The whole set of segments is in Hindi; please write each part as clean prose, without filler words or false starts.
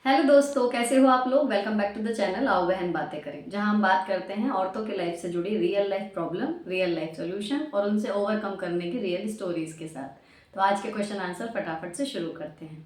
हेलो दोस्तों, कैसे हो आप लोग। Welcome back to the channel आओ बहन बातें करें, जहां हम बात करते हैं औरतों के लाइफ से जुड़ी real life problem, real life solution और उनसे ओवरकम करने की रियल स्टोरीज के साथ। तो आज के क्वेश्चन आंसर फटाफट से शुरू करते हैं।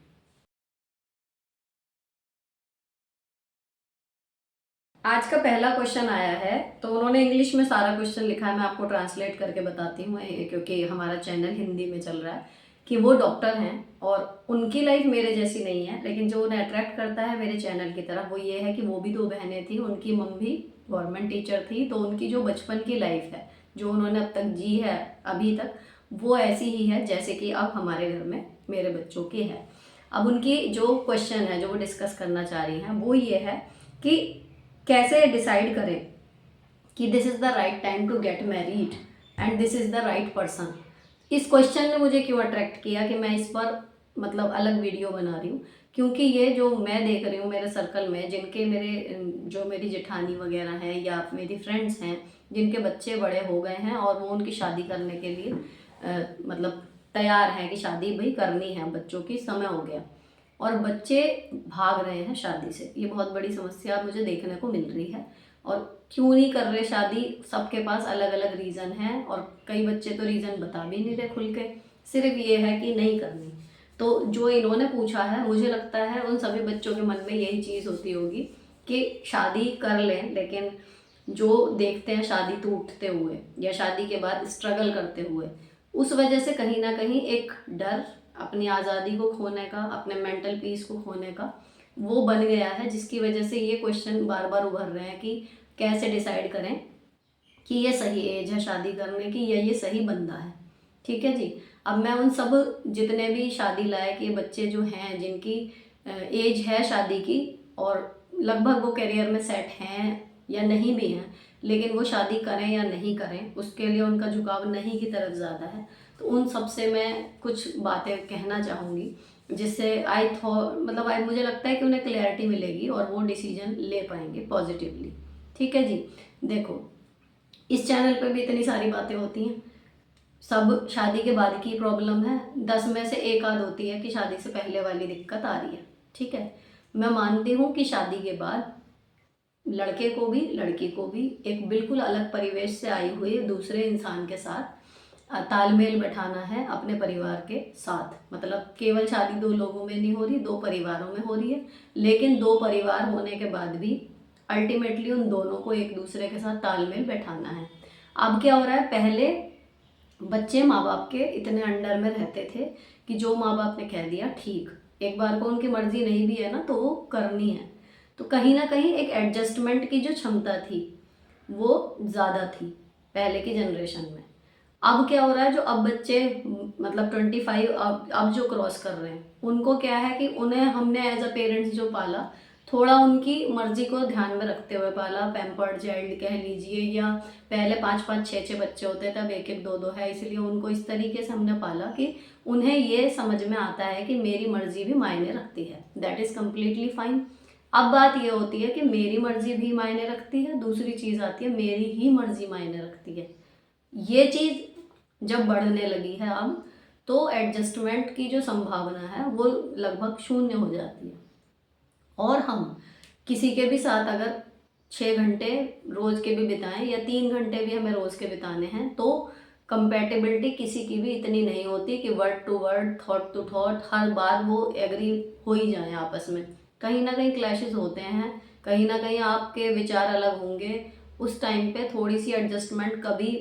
आज का पहला क्वेश्चन आया है, तो उन्होंने इंग्लिश में सारा क्वेश्चन लिखा है। मैं आपको ट्रांसलेट करके बताती हूँ क्योंकि हमारा चैनल हिंदी में चल रहा है। कि वो डॉक्टर हैं और उनकी लाइफ मेरे जैसी नहीं है, लेकिन जो उन्हें अट्रैक्ट करता है मेरे चैनल की तरफ वो ये है कि वो भी दो बहनें थी, उनकी मम्मी भी गवर्नमेंट टीचर थी, तो उनकी जो बचपन की लाइफ है जो उन्होंने अब तक जी है अभी तक, वो ऐसी ही है जैसे कि अब हमारे घर में मेरे बच्चों की है। अब उनकी जो क्वेश्चन है जो वो डिस्कस करना चाह रही हैं वो ये है कि कैसे डिसाइड करें कि this is the right time to get married and this is the right person. इस क्वेश्चन ने मुझे क्यों अट्रैक्ट किया कि मैं इस पर मतलब अलग वीडियो बना रही हूँ, क्योंकि ये जो मैं देख रही हूँ मेरे सर्कल में, जिनके मेरे जो मेरी जेठानी वगैरह हैं या मेरी फ्रेंड्स हैं जिनके बच्चे बड़े हो गए हैं और वो उनकी शादी करने के लिए मतलब तैयार हैं कि शादी भाई करनी है, बच्चों की समय हो गया और बच्चे भाग रहे हैं शादी से। ये बहुत बड़ी समस्या मुझे देखने को मिल रही है। और क्यों नहीं कर रहे शादी, सबके पास अलग अलग रीज़न है और कई बच्चे तो रीज़न बता भी नहीं रहे खुल के, सिर्फ ये है कि नहीं करनी। तो जो इन्होंने पूछा है, मुझे लगता है उन सभी बच्चों के मन में यही चीज़ होती होगी कि शादी कर लें, लेकिन जो देखते हैं शादी टूटते हुए या शादी के बाद स्ट्रगल करते हुए, उस वजह से कहीं ना कहीं एक डर अपनी आज़ादी को खोने का, अपने मेंटल पीस को खोने का वो बन गया है, जिसकी वजह से ये क्वेश्चन बार बार उभर रहे हैं कि कैसे डिसाइड करें कि ये सही एज है शादी करने की या ये सही बंदा है। ठीक है जी। अब मैं उन सब जितने भी शादी लायक ये बच्चे जो हैं जिनकी एज है शादी की और लगभग वो करियर में सेट हैं या नहीं भी हैं, लेकिन वो शादी करें या नहीं करें उसके लिए उनका झुकाव नहीं की तरफ ज़्यादा है, तो उन सब से मैं कुछ बातें कहना चाहूँगी जिससे आई थॉ मतलब आई मुझे लगता है कि उन्हें क्लैरिटी मिलेगी और वो डिसीजन ले पाएंगे पॉजिटिवली। ठीक है जी। देखो, इस चैनल पे भी इतनी सारी बातें होती हैं, सब शादी के बाद की प्रॉब्लम है, 10 में से एक आध होती है कि शादी से पहले वाली दिक्कत आ रही है। ठीक है, मैं मानती हूँ कि शादी के बाद लड़के को भी लड़की को भी एक बिल्कुल अलग परिवेश से आई हुई दूसरे इंसान के साथ तालमेल बैठाना है अपने परिवार के साथ। मतलब केवल शादी दो लोगों में नहीं हो रही, दो परिवारों में हो रही है, लेकिन दो परिवार होने के बाद भी अल्टीमेटली उन दोनों को एक दूसरे के साथ तालमेल बैठाना है। अब क्या हो रहा है, पहले बच्चे माँ बाप के इतने अंडर में रहते थे कि जो माँ बाप ने कह दिया ठीक, एक बार को उनकी मर्जी नहीं भी है ना तो वो करनी है। तो कहीं ना कहीं एक एडजस्टमेंट की जो क्षमता थी वो ज़्यादा थी पहले की जनरेशन में। अब क्या हो रहा है, जो अब बच्चे मतलब 25 अब जो क्रॉस कर रहे हैं उनको क्या है कि उन्हें हमने एज अ पेरेंट्स जो पाला, थोड़ा उनकी मर्जी को ध्यान में रखते हुए पाला, पैम्पर्ड चाइल्ड कह लीजिए, या पहले 5-5 6-6 बच्चे होते थे, अब 1-1 2-2 है, इसलिए उनको इस तरीके से हमने पाला कि उन्हें ये समझ में आता है कि मेरी मर्जी भी मायने रखती है। That is completely fine. अब बात ये होती है कि मेरी मर्जी भी मायने रखती है, दूसरी चीज़ आती है मेरी ही मर्जी मायने रखती है। ये चीज़ जब बढ़ने लगी है अब, तो एडजस्टमेंट की जो संभावना है वो लगभग शून्य हो जाती है। और हम किसी के भी साथ अगर 6 घंटे रोज के भी बिताएं या 3 घंटे भी हमें रोज के बिताने हैं, तो कंपेटेबिलिटी किसी की भी इतनी नहीं होती कि word to word, thought to thought हर बार वो एग्री हो ही जाए आपस में। कहीं ना कहीं क्लैशेस होते हैं, कहीं ना कहीं आपके विचार अलग होंगे। उस टाइम पे थोड़ी सी एडजस्टमेंट कभी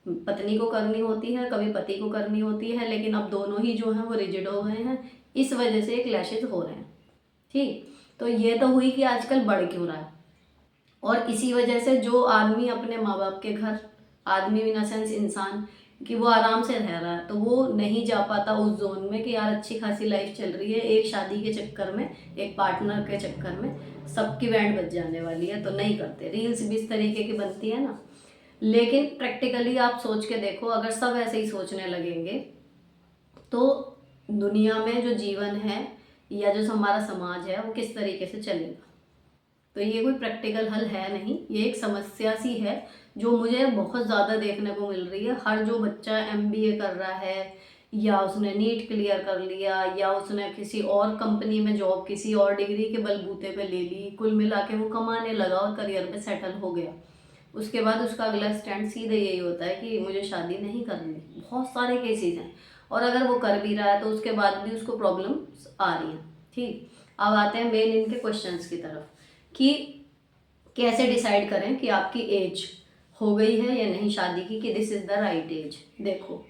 पत्नी को करनी होती है, कभी पति को करनी होती है, लेकिन अब दोनों ही जो हैं वो रिजिड हो गए हैं, इस वजह से क्लैशेस हो रहे हैं। ठीक, तो ये तो हुई कि आजकल बढ़ क्यों रहा है। और इसी वजह से जो आदमी अपने माँ बाप के घर, आदमी इन सेंस इंसान, कि वो आराम से रह रहा है तो वो नहीं जा पाता उस जोन में कि यार अच्छी खासी लाइफ चल रही है, एक शादी के चक्कर में, एक पार्टनर के चक्कर में सबकी बैंड बज जाने वाली है, तो नहीं करते। रील्स भी इस तरीके की बनती है ना। लेकिन प्रैक्टिकली आप सोच के देखो, अगर सब ऐसे ही सोचने लगेंगे तो दुनिया में जो जीवन है या जो हमारा समाज है वो किस तरीके से चलेगा। तो ये कोई प्रैक्टिकल हल है नहीं, ये एक समस्या सी है जो मुझे बहुत ज़्यादा देखने को मिल रही है। हर जो बच्चा एमबीए कर रहा है या उसने नीट क्लियर कर लिया, या उसने किसी और कंपनी में जॉब किसी और डिग्री के बलबूते पे ले ली, कुल मिला के वो कमाने लगा और करियर में सेटल हो गया। उसके बाद उसका अगला स्टैंड सीधे यही होता है कि मुझे शादी नहीं करनी। बहुत सारे केसेस हैं, और अगर वो कर भी रहा है तो उसके बाद भी उसको प्रॉब्लम आ रही है। ठीक, अब आते हैं मेन इनके क्वेश्चंस की तरफ कि कैसे डिसाइड करें कि आपकी एज हो गई है या नहीं शादी की, कि this is the right age. देखो,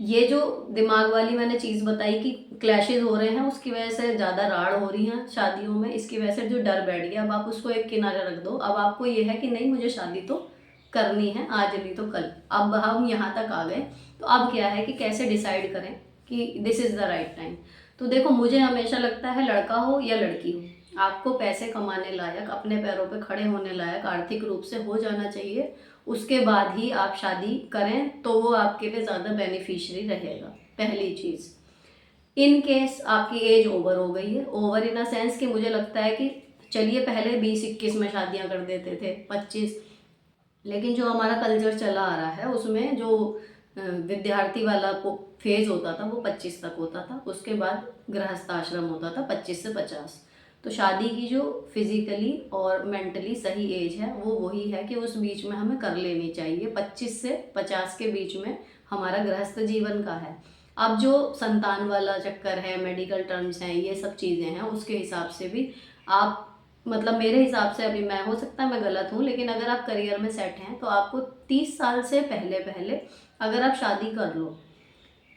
ये जो दिमाग वाली मैंने चीज़ बताई कि क्लैशेस हो रहे हैं, उसकी वजह से ज़्यादा राड़ हो रही हैं शादियों में, इसकी वजह से जो डर बैठ गया, अब आप उसको एक किनारे रख दो। अब आपको ये है कि नहीं, मुझे शादी तो करनी है, आज नहीं तो कल। अब हम यहाँ तक आ गए, तो अब क्या है कि कैसे डिसाइड करें कि this is the right time. तो देखो, मुझे हमेशा लगता है लड़का हो या लड़की हो, आपको पैसे कमाने लायक, अपने पैरों पे खड़े होने लायक आर्थिक रूप से हो जाना चाहिए। उसके बाद ही आप शादी करें तो वो आपके लिए ज़्यादा बेनिफिशियरी रहेगा। पहली चीज़, इन केस आपकी एज ओवर हो गई है, ओवर इन अ सेंस कि मुझे लगता है कि चलिए पहले 20-21 में शादियां कर देते थे, 25, लेकिन जो हमारा कल्चर चला आ रहा है उसमें जो विद्यार्थी वाला फेज होता था वो 25 तक होता था, उसके बाद गृहस्थ आश्रम होता था 25 से 50। तो शादी की जो फिजिकली और मेंटली सही एज है वो वही है कि उस बीच में हमें कर लेनी चाहिए। 25 से 50 के बीच में हमारा गृहस्थ जीवन का है। अब जो संतान वाला चक्कर है, मेडिकल टर्म्स हैं, ये सब चीज़ें हैं, उसके हिसाब से भी आप, मतलब मेरे हिसाब से, अभी मैं, हो सकता है मैं गलत हूँ, लेकिन अगर आप करियर में सेट हैं तो आपको 30 साल से पहले पहले अगर आप शादी कर लो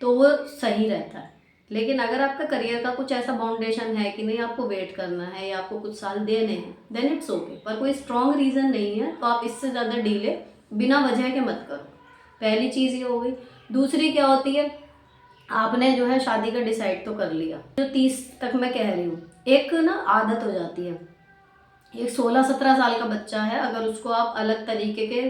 तो वो सही रहता है। लेकिन अगर आपका करियर का कुछ ऐसा फाउंडेशन है कि नहीं, आपको वेट करना है या आपको कुछ साल देने हैं, देन इट्स ओके। पर कोई स्ट्रॉन्ग रीज़न नहीं है तो आप इससे ज़्यादा डिले बिना वजह के मत करो। पहली चीज़ ये हो गई। दूसरी क्या होती है, आपने जो है शादी का डिसाइड तो कर लिया, जो 30 तक मैं कह रही हूँ, एक ना आदत हो जाती है। एक 16-17 साल का बच्चा है, अगर उसको आप अलग तरीके के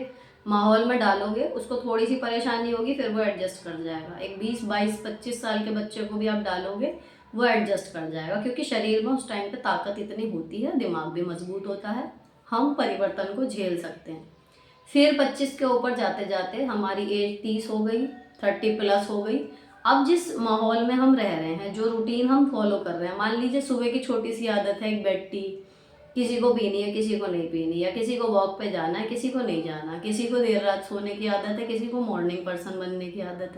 माहौल में डालोगे, उसको थोड़ी सी परेशानी होगी, फिर वो एडजस्ट कर जाएगा। एक 20-22-25 साल के बच्चे को भी आप डालोगे, वो एडजस्ट कर जाएगा, क्योंकि शरीर में उस टाइम पे ताकत इतनी होती है, दिमाग भी मजबूत होता है, हम परिवर्तन को झेल सकते हैं। फिर 25 के ऊपर जाते जाते हमारी एज 30 हो गई, 30+ हो गई। अब जिस माहौल में हम रह रहे हैं, जो रूटीन हम फॉलो कर रहे हैं, मान लीजिए सुबह की छोटी सी आदत है एक बेड टी, किसी को पीनी है, किसी को नहीं पीनी, या किसी को वॉक पे जाना है, किसी को नहीं जाना, किसी को देर रात सोने की आदत है, किसी को मॉर्निंग पर्सन बनने की आदत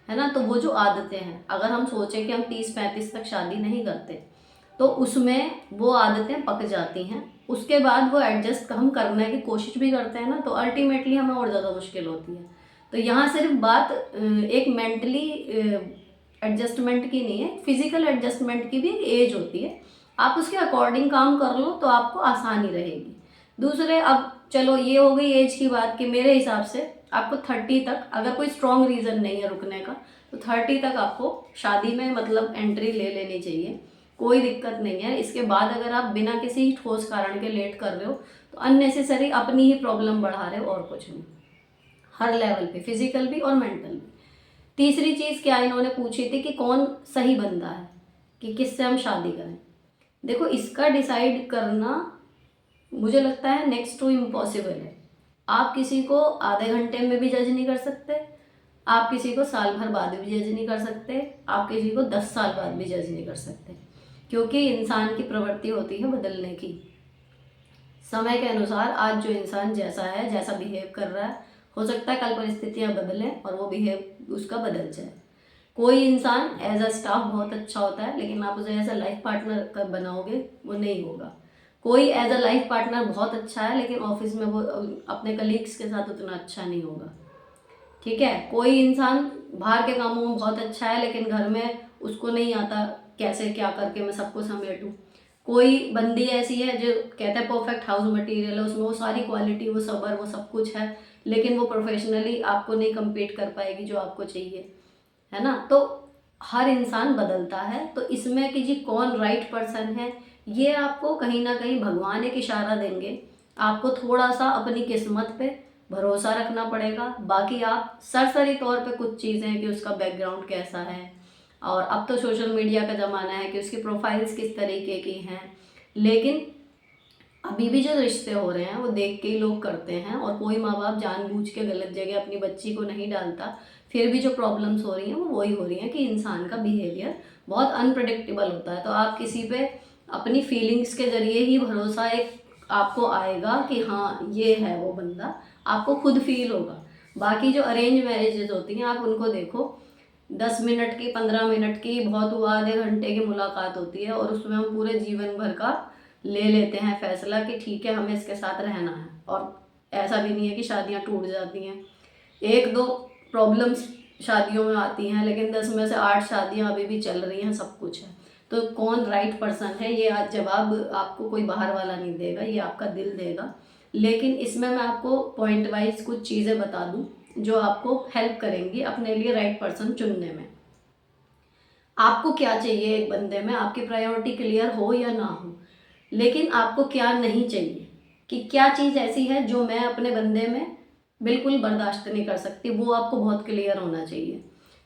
है ना। तो वो जो आदतें हैं, अगर हम सोचें कि हम 30-35 तक शादी नहीं करते तो उसमें वो आदतें पक जाती हैं। उसके बाद वो एडजस्ट हम करने की कोशिश भी करते हैं ना, तो अल्टीमेटली हमें और ज़्यादा मुश्किल होती है। तो यहाँ सिर्फ बात एक मेंटली एडजस्टमेंट की नहीं है, फिजिकल एडजस्टमेंट की भी एक एज होती है। आप उसके अकॉर्डिंग काम कर लो तो आपको आसानी रहेगी। दूसरे, अब चलो ये हो गई एज की बात कि मेरे हिसाब से आपको 30 तक, अगर कोई स्ट्रॉन्ग रीज़न नहीं है रुकने का, तो 30 तक आपको शादी में मतलब एंट्री ले लेनी चाहिए, कोई दिक्कत नहीं है। इसके बाद अगर आप बिना किसी ठोस कारण के लेट कर रहे हो तो अननेसेसरी अपनी ही प्रॉब्लम बढ़ा रहे हो, और कुछ नहीं, हर लेवल पे, फिजिकल भी और मेंटल भी। तीसरी चीज़ क्या इन्होंने पूछी थी कि कौन सही बंदा है, कि किससे हम शादी करें। देखो, इसका डिसाइड करना मुझे लगता है नेक्स्ट टू इम्पॉसिबल है। आप किसी को आधे घंटे में भी जज नहीं कर सकते, आप किसी को साल भर बाद भी जज नहीं कर सकते, आप किसी को 10 साल बाद भी जज नहीं कर सकते, क्योंकि इंसान की प्रवृत्ति होती है बदलने की। समय के अनुसार आज जो इंसान जैसा है, जैसा बिहेव कर रहा है, हो सकता है कल परिस्थितियां बदलें और वो बिहेव उसका बदल जाए। कोई इंसान एज अ स्टाफ बहुत अच्छा होता है, लेकिन आप उसे एज अ लाइफ पार्टनर कब बनाओगे, वो नहीं होगा। कोई एज अ लाइफ पार्टनर बहुत अच्छा है, लेकिन ऑफिस में वो अपने कलीग्स के साथ उतना अच्छा नहीं होगा। ठीक है, कोई इंसान बाहर के कामों में बहुत अच्छा है, लेकिन घर में उसको नहीं आता कैसे क्या करके मैं सबको समेटूं। कोई बंदी ऐसी है जो कहते हैं परफेक्ट हाउस मटेरियल है, उसमें वो सारी क्वालिटी, वो सबर, वो सब कुछ है, लेकिन वो प्रोफेशनली आपको नहीं कम्पीट कर पाएगी जो आपको चाहिए, है ना। तो हर इंसान बदलता है, तो इसमें कि जी कौन राइट पर्सन है, ये आपको कहीं ना कहीं भगवान एक इशारा देंगे। आपको थोड़ा सा अपनी किस्मत पे भरोसा रखना पड़ेगा। बाकी आप सरसरी तौर पे कुछ चीज़ें हैं कि उसका बैकग्राउंड कैसा है, और अब तो सोशल मीडिया का ज़माना है कि उसकी प्रोफाइल्स किस तरीके की हैं, लेकिन अभी भी जो रिश्ते हो रहे हैं वो देख के ही लोग करते हैं, और कोई माँ बाप जानबूझ के गलत जगह अपनी बच्ची को नहीं डालता। फिर भी जो प्रॉब्लम्स हो रही हैं वो वही हो रही हैं कि इंसान का बिहेवियर बहुत अनप्रडिक्टेबल होता है। तो आप किसी पे अपनी फीलिंग्स के जरिए ही भरोसा एक आपको आएगा कि हाँ ये है वो बंदा, आपको खुद फील होगा। बाकी जो अरेंज मैरिजेज होती हैं आप उनको देखो, 10 मिनट की 15 मिनट की बहुत हुआ आधे घंटे की मुलाकात होती है और उसमें हम पूरे जीवन भर का ले लेते हैं फैसला कि ठीक है हमें इसके साथ रहना है। और ऐसा भी नहीं है कि शादियां टूट जाती हैं, एक दो प्रॉब्लम्स शादियों में आती हैं, लेकिन 10 में से 8 शादियां अभी भी चल रही हैं, सब कुछ है। तो कौन राइट पर्सन है ये आज जवाब आपको कोई बाहर वाला नहीं देगा, ये आपका दिल देगा। लेकिन इसमें मैं आपको पॉइंट वाइज कुछ चीज़ें बता दूं जो आपको हेल्प करेंगी अपने लिए राइट पर्सन चुनने में। आपको क्या चाहिए एक बंदे में, आपकी प्रायोरिटी क्लियर हो या ना हो, लेकिन आपको क्या नहीं चाहिए, कि क्या चीज़ ऐसी है जो मैं अपने बंदे में बिल्कुल बर्दाश्त नहीं कर सकती, वो आपको बहुत क्लियर होना चाहिए।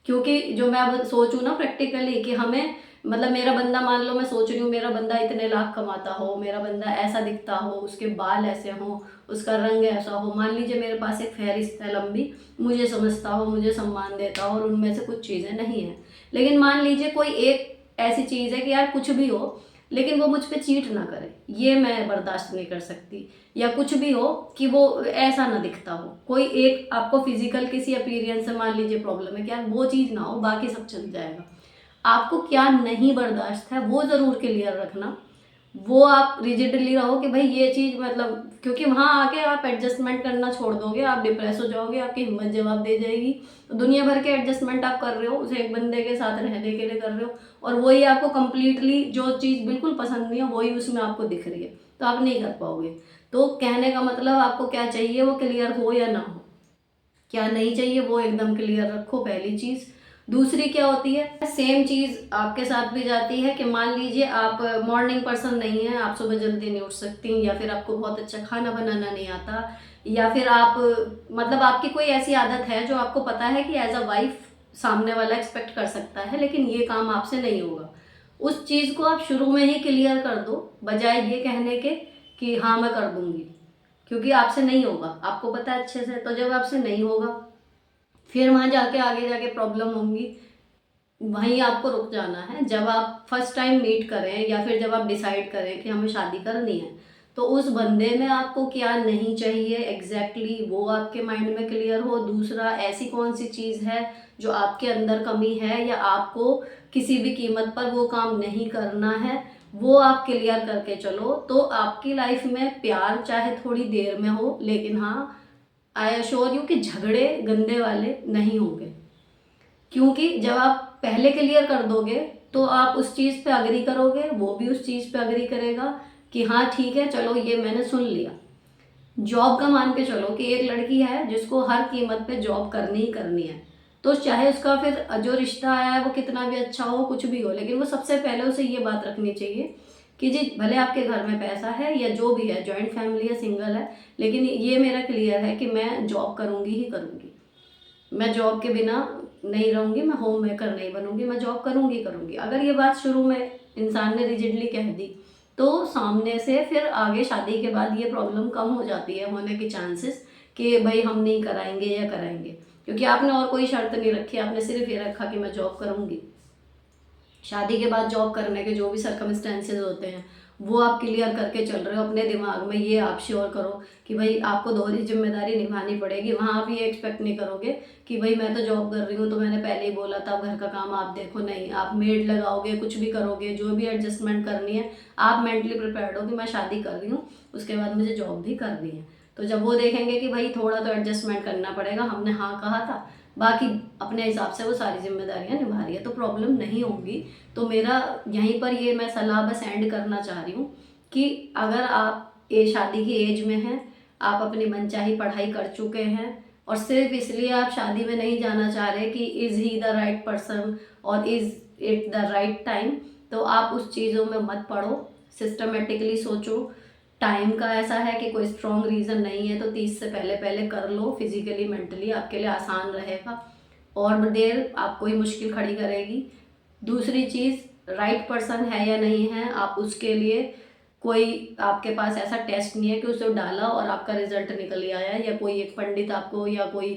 क्योंकि जो मैं अब सोचूं ना प्रैक्टिकली कि हमें मतलब मेरा बंदा, मान लो मैं सोच रही हूँ मेरा बंदा इतने लाख कमाता हो, मेरा बंदा ऐसा दिखता हो, उसके बाल ऐसे हो, उसका रंग ऐसा हो, मान लीजिए मेरे पास एक फहरिस्त है लंबी, मुझे समझता हो, मुझे सम्मान देता हो, और उनमें से कुछ चीज़ें नहीं हैं। लेकिन मान लीजिए कोई एक ऐसी चीज़ है कि यार कुछ भी हो लेकिन वो मुझ पे चीट ना करे, ये मैं बर्दाश्त नहीं कर सकती। या कुछ भी हो कि वो ऐसा ना दिखता हो, कोई एक आपको फिजिकल किसी अपीयरेंस से मान लीजिए प्रॉब्लम है, क्या वो चीज़ ना हो, बाकी सब चल जाएगा। आपको क्या नहीं बर्दाश्त है वो ज़रूर क्लियर रखना, वो आप रिजिडली रहो कि भाई ये चीज़ मतलब, क्योंकि वहाँ आके आप एडजस्टमेंट करना छोड़ दोगे, आप डिप्रेस हो जाओगे, आपकी हिम्मत जवाब दे जाएगी। तो दुनिया भर के एडजस्टमेंट आप कर रहे हो उसे एक बंदे के साथ रहने के लिए कर रहे हो, और वही आपको कंप्लीटली जो चीज़ बिल्कुल पसंद नहीं है वही उसमें आपको दिख रही है, तो आप नहीं कर पाओगे। तो कहने का मतलब आपको क्या चाहिए वो क्लियर हो या ना हो, क्या नहीं चाहिए वो एकदम क्लियर रखो, पहली चीज़। दूसरी क्या होती है, सेम चीज़ आपके साथ भी जाती है कि मान लीजिए आप मॉर्निंग पर्सन नहीं है, आप सुबह जल्दी नहीं उठ सकती, या फिर आपको बहुत अच्छा खाना बनाना नहीं आता, या फिर आप मतलब आपकी कोई ऐसी आदत है जो आपको पता है कि एज अ वाइफ सामने वाला एक्सपेक्ट कर सकता है लेकिन ये काम आपसे नहीं होगा। उस चीज़ को आप शुरू में ही क्लियर कर दो, बजाय ये कहने के कि हाँ मैं कर दूंगी, क्योंकि आपसे नहीं होगा, आपको पता है अच्छे से। तो जब आपसे नहीं होगा फिर वहाँ जाके आगे जाके प्रॉब्लम होंगी, वहीं आपको रुक जाना है। जब आप फर्स्ट टाइम मीट करें या फिर जब आप डिसाइड करें कि हमें शादी करनी है, तो उस बंदे में आपको क्या नहीं चाहिए एग्जैक्टली वो आपके माइंड में क्लियर हो। दूसरा, ऐसी कौन सी चीज़ है जो आपके अंदर कमी है या आपको किसी भी कीमत पर वो काम नहीं करना है, वो आप क्लियर करके चलो। तो आपकी लाइफ में प्यार चाहे थोड़ी देर में हो, लेकिन हाँ आई अश्योर यू कि झगड़े गंदे वाले नहीं होंगे। क्योंकि जब आप पहले क्लियर कर दोगे तो आप उस चीज़ पे अग्री करोगे, वो भी उस चीज़ पे अग्री करेगा कि हाँ ठीक है चलो ये मैंने सुन लिया। जॉब का मान के चलो कि एक लड़की है जिसको हर कीमत पे जॉब करनी ही करनी है, तो चाहे उसका फिर जो रिश्ता आया है वो कितना भी अच्छा हो, कुछ भी हो, लेकिन वो सबसे पहले उसे ये बात रखनी चाहिए कि जी भले आपके घर में पैसा है या जो भी है, जॉइंट फैमिली है सिंगल है, लेकिन ये मेरा क्लियर है कि मैं जॉब करूँगी ही करूँगी, मैं जॉब के बिना नहीं रहूँगी, मैं होम मेकर नहीं बनूंगी, मैं जॉब करूँगी करूँगी। अगर ये बात शुरू में इंसान ने रिजिडली कह दी तो सामने से फिर आगे शादी के बाद ये प्रॉब्लम कम हो जाती है होने की चांसेस कि भाई हम नहीं कराएंगे या कराएंगे, क्योंकि आपने और कोई शर्त नहीं रखी, आपने सिर्फ ये रखा कि मैं जॉब करूँगी। शादी के बाद जॉब करने के जो भी सर्कमस्टेंसेज होते हैं वो आप क्लियर करके चल रहे हो अपने दिमाग में, ये आप श्योर करो कि भाई आपको दोहरी जिम्मेदारी निभानी पड़ेगी। वहाँ आप ये एक्सपेक्ट नहीं करोगे कि भाई मैं तो जॉब कर रही हूँ तो मैंने पहले ही बोला था घर का काम आप देखो, नहीं, आप मेड लगाओगे, कुछ भी करोगे, जो भी एडजस्टमेंट करनी है आप मेंटली प्रिपेयर्ड हो कि मैं शादी कर रही हूँ उसके बाद मुझे जॉब भी करनी है। तो जब वो देखेंगे कि भाई थोड़ा तो एडजस्टमेंट करना पड़ेगा, हमने हाँ कहा था, बाकी अपने हिसाब से वो सारी जिम्मेदारियां निभा रही है, तो प्रॉब्लम नहीं होगी। तो मेरा यहीं पर ये मैं सलाह बस एंड करना चाह रही हूँ कि अगर आप ये शादी की एज में हैं, आप अपनी मनचाही पढ़ाई कर चुके हैं और सिर्फ इसलिए आप शादी में नहीं जाना चाह रहे कि is he the right person और is it the right time, तो आप उस चीज़ों में मत पड़ो, सिस्टमेटिकली सोचो। टाइम का ऐसा है कि कोई स्ट्रॉन्ग रीज़न नहीं है, तो 30 से पहले पहले कर लो, फिजिकली मेंटली आपके लिए आसान रहेगा, और देर आपको ही मुश्किल खड़ी करेगी। दूसरी चीज़, राइट पर्सन है या नहीं है, आप उसके लिए कोई आपके पास ऐसा टेस्ट नहीं है कि उसे डाला और आपका रिजल्ट निकल ही आया, या कोई एक पंडित आपको या कोई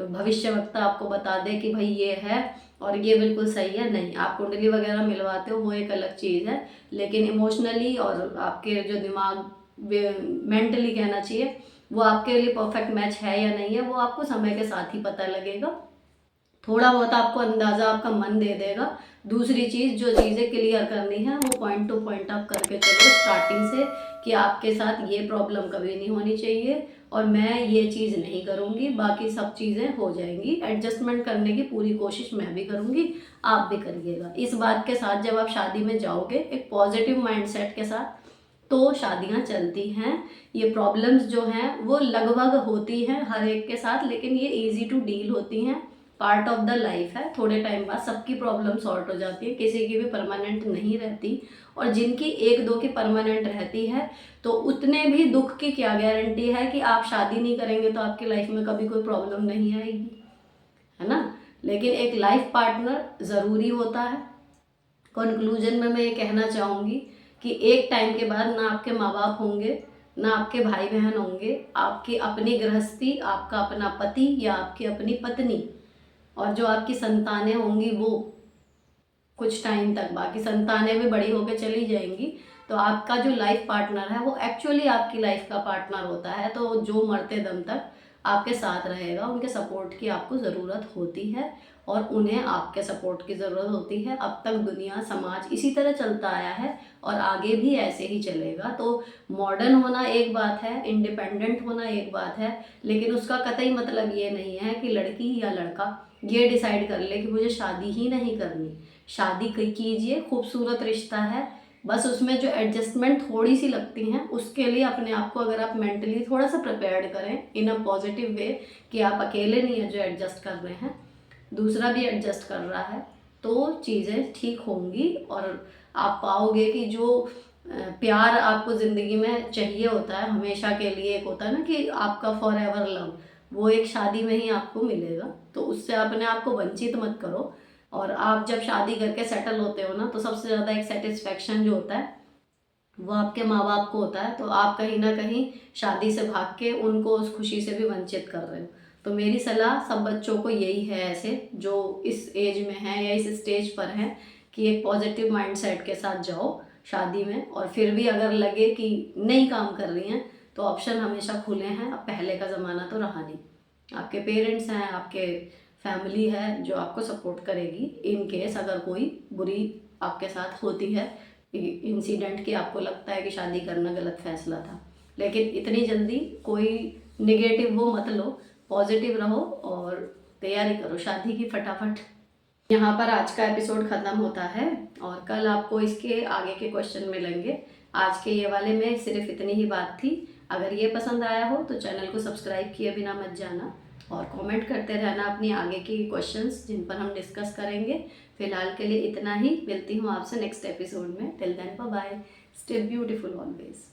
भविष्यवक्ता आपको बता दे कि भाई ये है और ये बिल्कुल सही है, नहीं। आप कुंडली वगैरह मिलवाते हो वो एक अलग चीज़ है, लेकिन इमोशनली और आपके जो दिमाग मेंटली कहना चाहिए वो आपके लिए परफेक्ट मैच है या नहीं है, वो आपको समय के साथ ही पता लगेगा। थोड़ा बहुत आपको अंदाज़ा आपका मन दे देगा। दूसरी चीज़, जो चीज़ें क्लियर करनी है वो पॉइंट टू पॉइंट आप करके चलो स्टार्टिंग से, कि आपके साथ ये प्रॉब्लम कभी नहीं होनी चाहिए और मैं ये चीज़ नहीं करूँगी, बाकी सब चीज़ें हो जाएंगी। एडजस्टमेंट करने की पूरी कोशिश मैं भी करूँगी, आप भी करिएगा। इस बात के साथ जब आप शादी में जाओगे एक पॉजिटिव माइंडसेट के साथ, तो शादियाँ चलती हैं। ये प्रॉब्लम्स जो हैं वो लगभग होती हैं हर एक के साथ, लेकिन ये इजी टू डील होती हैं, पार्ट ऑफ द लाइफ है। थोड़े टाइम बाद सबकी प्रॉब्लम सॉर्ट हो जाती है, किसी की भी परमानेंट नहीं रहती, और जिनकी एक दो की परमानेंट रहती है तो उतने भी दुख की क्या गारंटी है कि आप शादी नहीं करेंगे तो आपकी लाइफ में कभी कोई प्रॉब्लम नहीं आएगी, है ना। लेकिन एक लाइफ पार्टनर ज़रूरी होता है। कंक्लूजन में मैं ये कहना चाहूँगी कि एक टाइम के बाद ना आपके माँ बाप होंगे, ना आपके भाई बहन होंगे, आपकी अपनी गृहस्थी, आपका अपना पति या आपकी अपनी पत्नी, और जो आपकी संतानें होंगी वो कुछ टाइम तक, बाकी संतानें भी बड़ी होकर चली जाएंगी। तो आपका जो लाइफ पार्टनर है वो एक्चुअली आपकी लाइफ का पार्टनर होता है, तो जो मरते दम तक आपके साथ रहेगा। उनके सपोर्ट की आपको ज़रूरत होती है और उन्हें आपके सपोर्ट की ज़रूरत होती है। अब तक दुनिया समाज इसी तरह चलता आया है और आगे भी ऐसे ही चलेगा। तो मॉडर्न होना एक बात है, इंडिपेंडेंट होना एक बात है, लेकिन उसका कतई मतलब ये नहीं है कि लड़की या लड़का ये डिसाइड कर ले कि मुझे शादी ही नहीं करनी। शादी कीजिए, खूबसूरत रिश्ता है, बस उसमें जो एडजस्टमेंट थोड़ी सी लगती हैं उसके लिए अपने आप को अगर आप मेंटली थोड़ा सा प्रिपेयर्ड करें इन अ पॉजिटिव वे कि आप अकेले नहीं हैं जो एडजस्ट कर रहे हैं, दूसरा भी एडजस्ट कर रहा है, तो चीज़ें ठीक होंगी और आप पाओगे कि जो प्यार आपको ज़िंदगी में चाहिए होता है हमेशा के लिए, एक होता है ना कि आपका फॉर एवर लव, वो एक शादी में ही आपको मिलेगा। तो उससे अपने आप को वंचित मत करो। और आप जब शादी करके सेटल होते हो ना, तो सबसे ज़्यादा एक सेटिस्फेक्शन जो होता है वो आपके माँ बाप को होता है। तो आप कहीं ना कहीं शादी से भाग के उनको उस खुशी से भी वंचित कर रहे हो। तो मेरी सलाह सब बच्चों को यही है, ऐसे जो इस एज में हैं या इस स्टेज पर हैं, कि एक पॉजिटिव माइंडसेट के साथ जाओ शादी में। और फिर भी अगर लगे कि नहीं काम कर रही हैं तो ऑप्शन हमेशा खुले हैं। अब पहले का ज़माना तो रहा नहीं, आपके पेरेंट्स हैं, आपके फैमिली है जो आपको सपोर्ट करेगी इन केस अगर कोई बुरी आपके साथ होती है इंसिडेंट कि आपको लगता है कि शादी करना गलत फैसला था। लेकिन इतनी जल्दी कोई निगेटिव वो मत लो, पॉजिटिव रहो और तैयारी करो शादी की फटाफट। यहाँ पर आज का एपिसोड ख़त्म होता है और कल आपको इसके आगे के क्वेश्चन मिलेंगे। आज के ये वाले में सिर्फ इतनी ही बात थी। अगर ये पसंद आया हो तो चैनल को सब्सक्राइब किए बिना मत जाना और कमेंट करते रहना अपनी आगे की क्वेश्चंस जिन पर हम डिस्कस करेंगे। फिलहाल के लिए इतना ही, मिलती हूँ आपसे नेक्स्ट एपिसोड में। Till then bye bye, stay beautiful always.